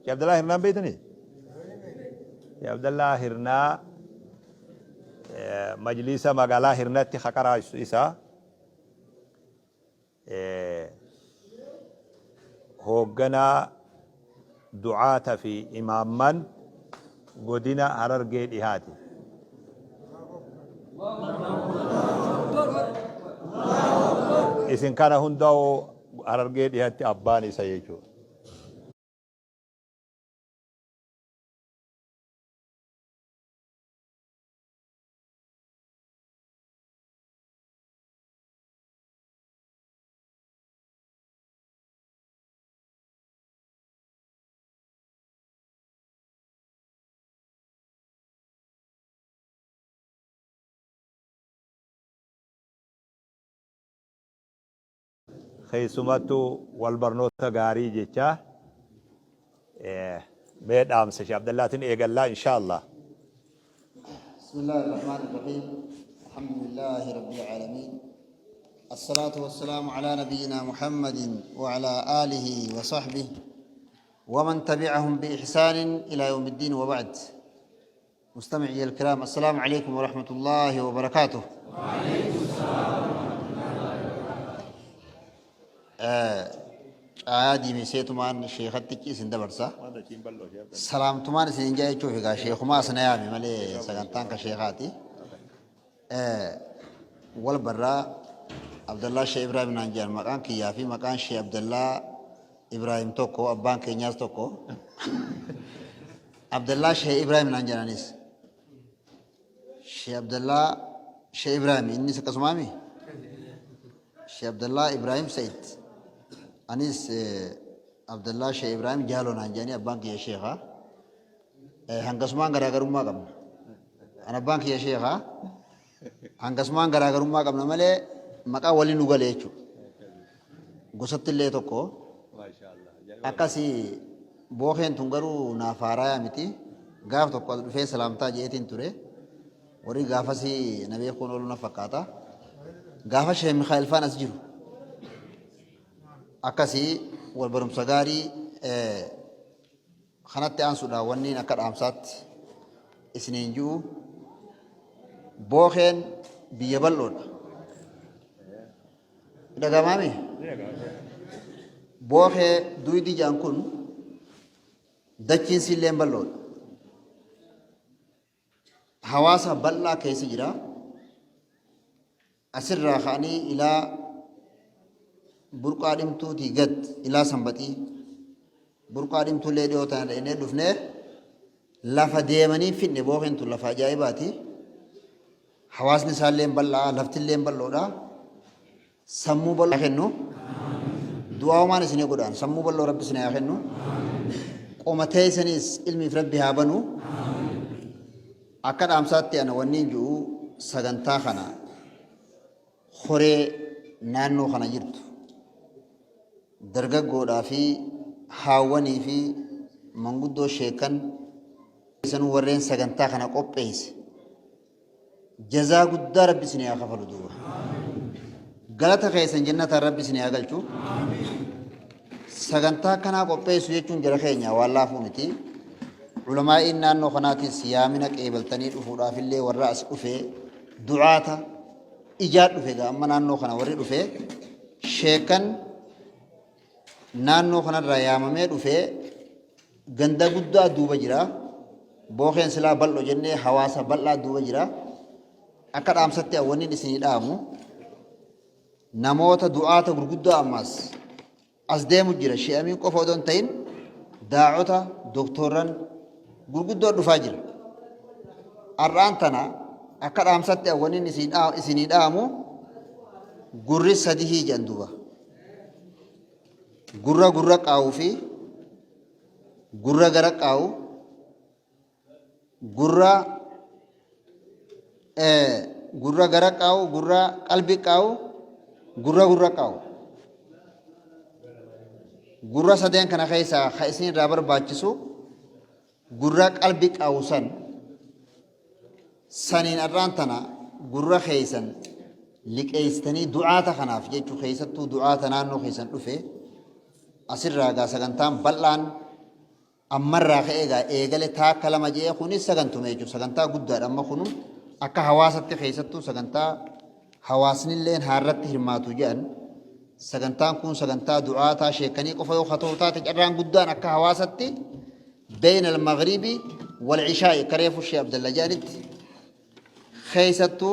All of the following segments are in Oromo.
شيخ عبد الله هرنا بيتني شيخ عبد الله هرنا مجلس مقالة هرنا تخكر إسا هوغنا دعاة في إماما قدنا هرر جيد إهاتي إذن كان هندو هرر جيد إهاتي أباني سيجو خيسمتو والبرنوتا غاري جيتشا بيد أمس شيخ عبد الله تنقل الله إن شاء الله بسم الله الرحمن الرحيم الحمد لله رب العالمين الصلاة والسلام على نبينا محمد وعلى آله وصحبه ومن تبعهم بإحسان إلى يوم الدين وبعد مستمعي الكرام السلام عليكم ورحمة الله وبركاته وعليكم السلام عادي من سيتمان شيختك اسم دبرسا سلام تمان سين جاي شوفي شيخ ما سنيامي مالي سكنتان كشيخاتي والبرا عبد الله شيخ ابراهيم نانجان مكان كيا في مكان شيخ عبد الله ابراهيم توكو ابان كينياس توكو عبد الله شيخ ابراهيم نانجانيس شيخ عبد الله شيخ ابراهيم اني سكسمامي شيخ عبد الله ابراهيم سيد أنيس عبد الله شيخ إبراهيم جالو نانجاني أبانك يا شيخا هنقسمان غراغر ما قبل أنا بانك يا شيخا هنقسمان غراغر ما قبل مالي مكا ولي نقول يجو قصت اللي توكو ما شاء الله أكاسي بوخين تنغرو نافارا متي غاف توكو في سلامتا جيتين توري وري غافسي نبي خونولو نفقاتا غافا شيخ ميخائيل فان أسجرو akkasi wal barumsa gaarii kanatti aansuudha wanniin akka dhaamsaatti isiniin jiru bookheen biyya bal'oodha dhagamaami bookhee duydi jaan kun dachiinsi illee bal'oodha hawaasa bal'aa keessa jira asirraa ka'anii ilaa burqaa dhimtuutii gad ilaa sanbaxii burqaa dhimtuullee dhiyootaan dhaqnee dhufnee lafa deemanii finne bookheen tun lafa ajaa'ibaati hawaasni isaallee bal'aa laftillee bal'oodha sammuu bal'oo kennu du'aa homaan isinii godhaan sammuu bal'oo rabbi isinii haa kennu qomatee isiniis ilmiif rabbi haa banu akka dhaamsaatti ana wanniin jiru sagantaa kana horee naannoo kana jirtu dargaggoodhaa fi haawwanii fi manguddoo sheekan isanuu warreen sagantaa kana qopheesse jazaa guddaa rabbi isinii haa kafalu duuba galata keessan jannataan rabbi isinii haa galchu sagantaa kanaa qopheessu jechuun jara keenya waan laafuu miti ulamaa'iin naannoo kanaatis yaamina qeebaltanii dhufuudhaaf illee warra as dhufee du'aata ijaa dhufe amma naannoo kana warri dhufee sheekan naannoo kanarraa yaamamee dhufee ganda guddaa duuba jira bookheen silaa bal'oo jennee hawaasa bal'aa duuba jira akka dhaamsatti awwanniin isinii dhaamu namoota du'aata gurguddaa ammaas as deemu jira she'amiin qofa odoo hin ta'in daa'ota doktorran gurguddoo dhufaa jira har'aan tana akka dhaamsatti awwanniin isinii dhaamu gurri sadihii jedhan duuba gurra gurra qaawuu fi gurra gara qaawu gurra gara qaawu gurra qalbii qaawu gurra gurra qaawu gurra sadeen kana keessaa ka isin irraa barbaachisu gurra qalbii qaawu saniin irraan tana gurra keessan liqeessitanii du'aata kanaaf jechuu keessattuu du'aata naannoo keessan dhufe asirraa gaa sagantaan bal'aan ammarraa ka'eegaa eegale taakka lama jee kunis sagantume jechuudha. Sagantaa guddaadha amma kunu akka hawaasatti keessattuu sagantaa hawaasnilleen haarratti hirmaatu jedhan sagantaan kun sagantaa du'aataa sheekanii qofa yoo hatoo taate carraan guddaan akka hawaasatti بين المغرب والعشاء كريف الشيخ عبد الله جانت خيستو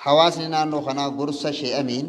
حواسنا انه خنا قرص شيء امين